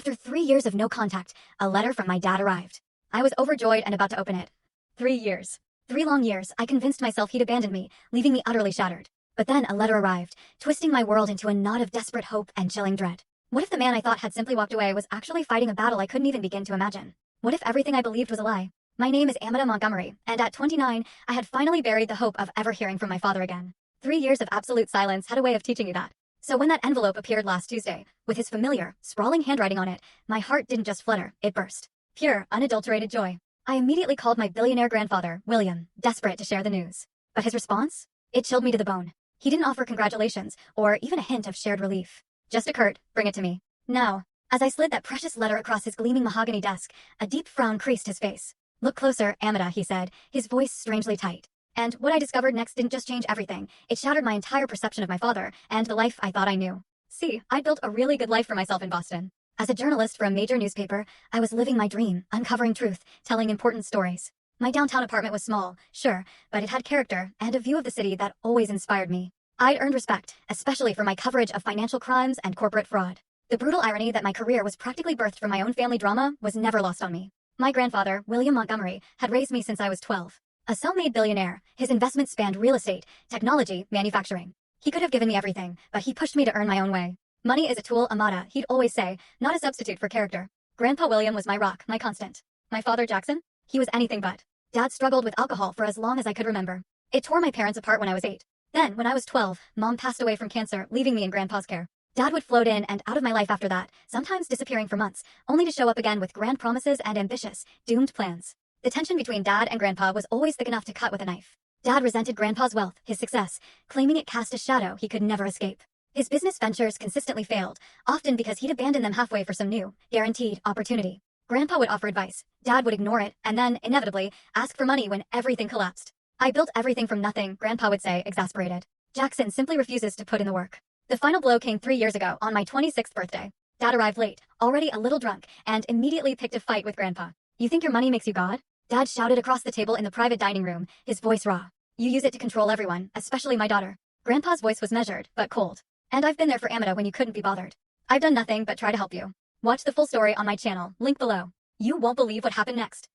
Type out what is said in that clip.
After 3 years of no contact, a letter from my dad arrived. I was overjoyed and about to open it. 3 years. 3 long years, I convinced myself he'd abandoned me, leaving me utterly shattered. But then a letter arrived, twisting my world into a knot of desperate hope and chilling dread. What if the man I thought had simply walked away was actually fighting a battle I couldn't even begin to imagine? What if everything I believed was a lie? My name is Amanda Montgomery, and at 29, I had finally buried the hope of ever hearing from my father again. 3 years of absolute silence had a way of teaching you that. So when that envelope appeared last Tuesday, with his familiar, sprawling handwriting on it, my heart didn't just flutter, it burst. Pure, unadulterated joy. I immediately called my billionaire grandfather, William, desperate to share the news. But his response? It chilled me to the bone. He didn't offer congratulations, or even a hint of shared relief. Just a curt, bring it to me. Now. As I slid that precious letter across his gleaming mahogany desk, a deep frown creased his face. Look closer, Amanda, he said, his voice strangely tight. And what I discovered next didn't just change everything, it shattered my entire perception of my father, and the life I thought I knew. See, I'd built a really good life for myself in Boston. As a journalist for a major newspaper, I was living my dream, uncovering truth, telling important stories. My downtown apartment was small, sure, but it had character, and a view of the city that always inspired me. I'd earned respect, especially for my coverage of financial crimes and corporate fraud. The brutal irony that my career was practically birthed from my own family drama was never lost on me. My grandfather, William Montgomery, had raised me since I was 12. A self-made billionaire, his investments spanned real estate, technology, manufacturing. He could have given me everything, but he pushed me to earn my own way. Money is a tool, Amada, he'd always say, not a substitute for character. Grandpa William was my rock, my constant. My father Jackson? He was anything but. Dad struggled with alcohol for as long as I could remember. It tore my parents apart when I was 8. Then, when I was 12, Mom passed away from cancer, leaving me in Grandpa's care. Dad would float in and out of my life after that, sometimes disappearing for months, only to show up again with grand promises and ambitious, doomed plans. The tension between Dad and Grandpa was always thick enough to cut with a knife. Dad resented Grandpa's wealth, his success, claiming it cast a shadow he could never escape. His business ventures consistently failed, often because he'd abandon them halfway for some new, guaranteed opportunity. Grandpa would offer advice, Dad would ignore it, and then, inevitably, ask for money when everything collapsed. I built everything from nothing, Grandpa would say, exasperated. Jackson simply refuses to put in the work. The final blow came 3 years ago, on my 26th birthday. Dad arrived late, already a little drunk, and immediately picked a fight with Grandpa. You think your money makes you God? Dad shouted across the table in the private dining room, his voice raw. You use it to control everyone, especially my daughter. Grandpa's voice was measured, but cold. And I've been there for Amanda when you couldn't be bothered. I've done nothing but try to help you. Watch the full story on my channel, link below. You won't believe what happened next.